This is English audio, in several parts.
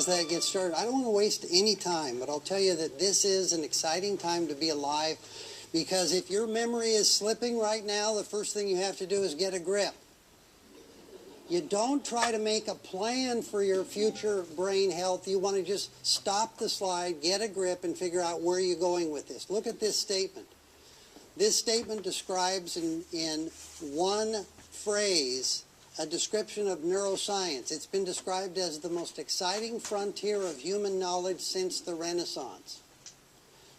that get started. I don't want to waste any time, but I'll tell you that this is an exciting time to be alive, because if your memory is slipping right now, the first thing you have to do is get a grip. You don't try to make a plan for your future brain health. You want to just stop the slide, get a grip, and figure out where you're going with this. Look at this statement. This statement describes in one phrase a description of neuroscience. It's been described as the most exciting frontier of human knowledge since the Renaissance.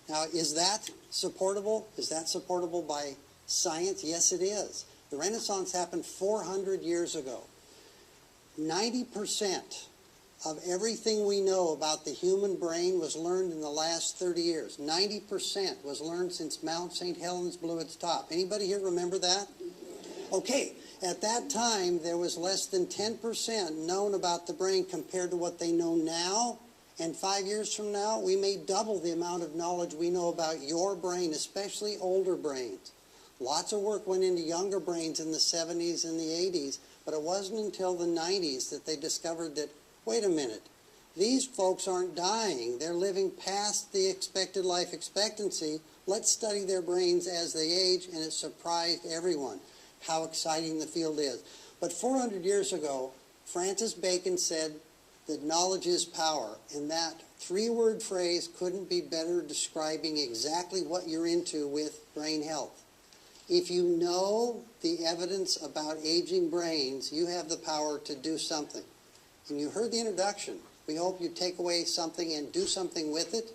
Now, is that supportable? Is that supportable by science? Yes, it is. The Renaissance happened 400 years ago. 90% of everything we know about the human brain was learned in the last 30 years. 90% was learned since Mount St. Helens blew its top. Anybody here remember that? Okay, at that time, there was less than 10% known about the brain compared to what they know now. And 5 years from now, we may double the amount of knowledge we know about your brain, especially older brains. Lots of work went into younger brains in the 70s and the 80s, but it wasn't until the 90s that they discovered that, wait a minute, these folks aren't dying. They're living past the expected life expectancy. Let's study their brains as they age, and it surprised everyone how exciting the field is. But 400 years ago, Francis Bacon said that knowledge is power, and that three-word phrase couldn't be better describing exactly what you're into with brain health. If you know the evidence about aging brains, you have the power to do something. And you heard the introduction. We hope you take away something and do something with it.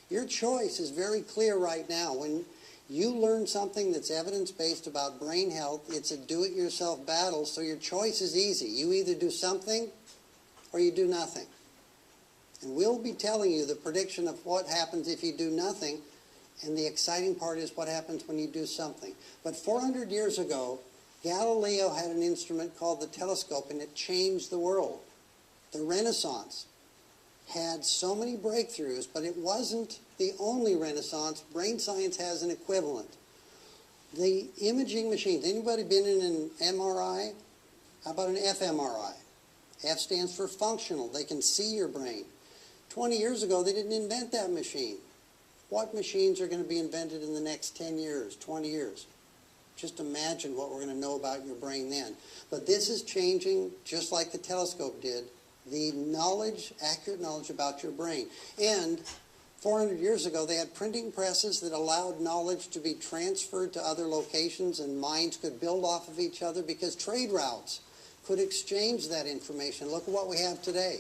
Your choice is very clear right now. When you learn something that's evidence-based about brain health, it's a do-it-yourself battle, so your choice is easy. You either do something or you do nothing. And we'll be telling you the prediction of what happens if you do nothing, and the exciting part is what happens when you do something. But 400 years ago, Galileo had an instrument called the telescope, and it changed the world. The Renaissance had so many breakthroughs, but it wasn't the only Renaissance. Brain science has an equivalent. The imaging machines. Anybody been in an MRI? How about an fMRI? F stands for functional. They can see your brain. 20 years ago, they didn't invent that machine. What machines are going to be invented in the next 10 years, 20 years? Just imagine what we're going to know about your brain then. But this is changing just like the telescope did. The knowledge, accurate knowledge about your brain. And 400 years ago, they had printing presses that allowed knowledge to be transferred to other locations, and minds could build off of each other because trade routes could exchange that information. Look at what we have today.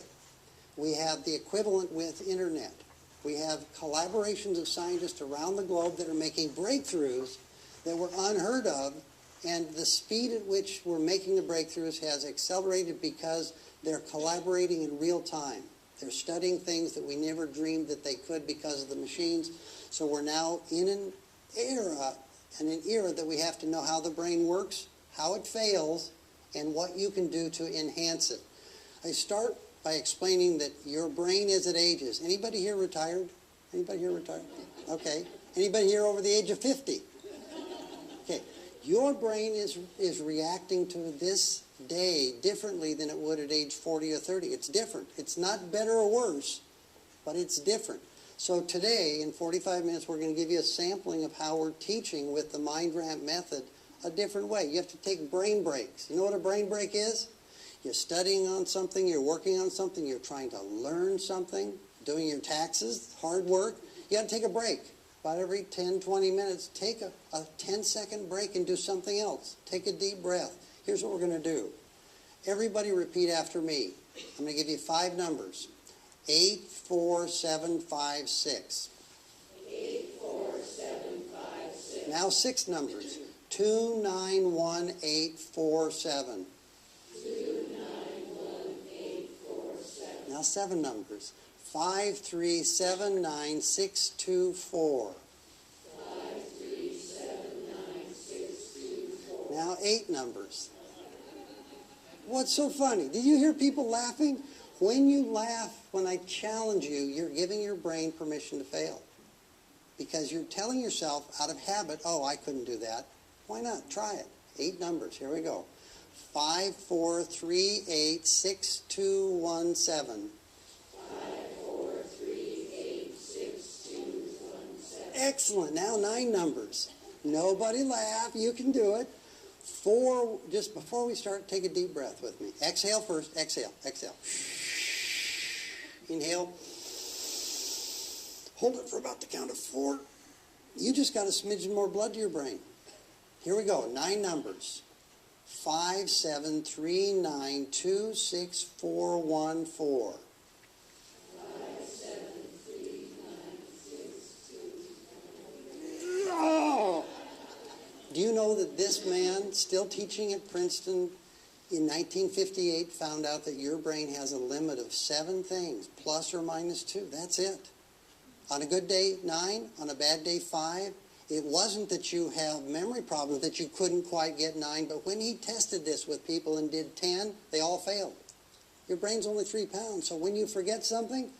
We have the equivalent with internet. We have collaborations of scientists around the globe that are making breakthroughs that were unheard of, and the speed at which we're making the breakthroughs has accelerated because they're collaborating in real time. They're studying things that we never dreamed that they could because of the machines. So we're now in an era that we have to know how the brain works, how it fails, and what you can do to enhance it. I start by explaining that your brain as it ages. Anybody here retired? Anybody here retired? Okay. Anybody here over the age of 50? Okay. Your brain is reacting to this day differently than it would at age 40 or 30. It's different. It's not better or worse, but it's different. So today, in 45 minutes, we're going to give you a sampling of how we're teaching with the mindRAMP method a different way. You have to take brain breaks. You know what a brain break is? You're studying on something, you're working on something, you're trying to learn something, doing your taxes, hard work. You got to take a break. About every 10, 20 minutes, take a 10-second break and do something else. Take a deep breath. Here's what we're going to do. Everybody repeat after me. I'm going to give you 5 numbers. 8, 4, 7, 5, 6. 8, 4, 7, 5, 6. Now 6 numbers. 2, 9, 1, 8, 4, 7. 2, 9, 1, 8, 4, 7. Now 7 numbers. 5, 3, 7, 9, 6, 2, 4. 5, 3, 7, 9, 6, 2, 4. Now 8 numbers. What's so funny? Did you hear people laughing? When you laugh, when I challenge you, you're giving your brain permission to fail. Because you're telling yourself out of habit, oh, I couldn't do that. Why not? Try it. 8 numbers. Here we go. 5, 4, 3, 8, 6, 2, 1, 7. 5, Excellent. Now 9 numbers. Nobody laugh. You can do it. 4, just before we start, take a deep breath with me. Exhale first. Exhale. Exhale. Inhale. Hold it for about the count of 4. You just got a smidgen more blood to your brain. Here we go. 9 numbers. 5, 7, 3, 9, 2, 6, 4, 1, 4. 5, 7, 3, 9, 6, 2. Oh! Do you know that this man, still teaching at Princeton in 1958, found out that your brain has a limit of 7 things, plus or minus 2. That's it. On a good day, 9. On a bad day, 5. It wasn't that you have memory problems, that you couldn't quite get 9, but when he tested this with people and did 10, they all failed. Your brain's only 3 pounds, so when you forget something,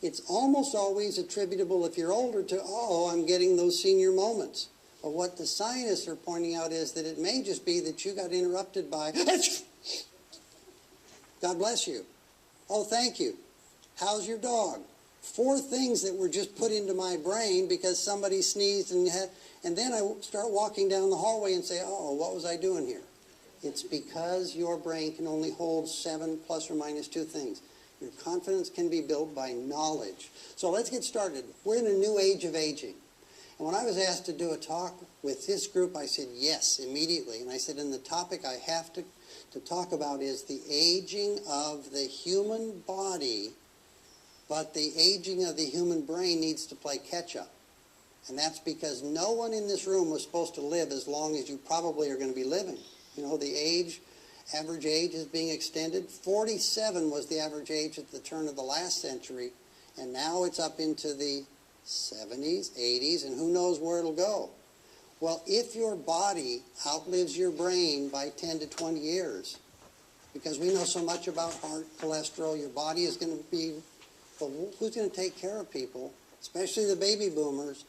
it's almost always attributable, if you're older, to, oh, I'm getting those senior moments. But what the scientists are pointing out is that it may just be that you got interrupted by, God bless you. Oh, thank you. How's your dog? 4 things that were just put into my brain because somebody sneezed and then I start walking down the hallway and say, oh, what was I doing here? It's because your brain can only hold 7 plus or minus 2 things. Your confidence can be built by knowledge. So let's get started. We're in a new age of aging. And when I was asked to do a talk with this group, I said yes, immediately. And I said, and the topic I have to talk about is the aging of the human body, but the aging of the human brain needs to play catch-up. And that's because no one in this room was supposed to live as long as you probably are going to be living. You know, the average age is being extended. 47 was the average age at the turn of the last century, and now it's up into the 70s, 80s, and who knows where it'll go. Well, if your body outlives your brain by 10 to 20 years, because we know so much about heart, cholesterol, your body is going to be, well, who's going to take care of people, especially the baby boomers,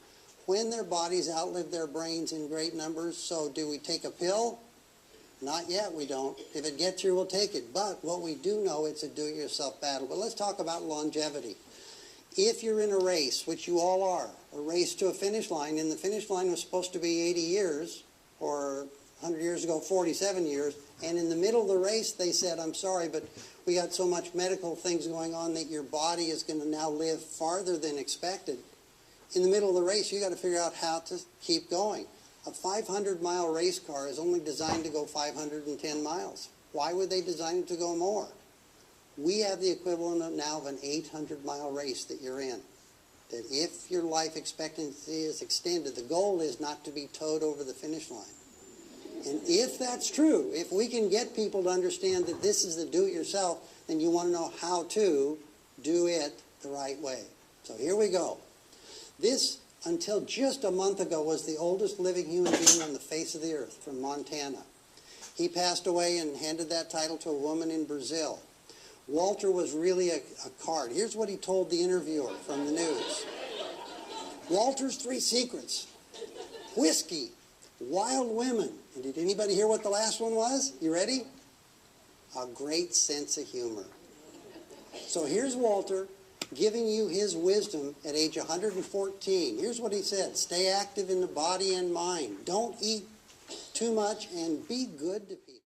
when their bodies outlive their brains in great numbers? So do we take a pill? Not yet, we don't. If it gets here, we'll take it. But what we do know, it's a do-it-yourself battle. But let's talk about longevity. If you're in a race, which you all are, a race to a finish line, and the finish line was supposed to be 80 years, or 100 years ago, 47 years, and in the middle of the race, they said, I'm sorry, but we got so much medical things going on that your body is going to now live farther than expected. In the middle of the race, you got to figure out how to keep going. A 500-mile race car is only designed to go 510 miles. Why would they design it to go more? We have the equivalent now of an 800-mile race that you're in. That if your life expectancy is extended, the goal is not to be towed over the finish line. And if that's true, if we can get people to understand that this is the do-it-yourself, then you want to know how to do it the right way. So here we go. This, until just a month ago, was the oldest living human being on the face of the earth, from Montana. He passed away and handed that title to a woman in Brazil. Walter was really a card. Here's what he told the interviewer from the news. Walter's 3 secrets: whiskey, wild women, and did anybody hear what the last one was? You ready? A great sense of humor. So here's Walter giving you his wisdom at age 114. Here's what he said: stay active in the body and mind. Don't eat too much and be good to people.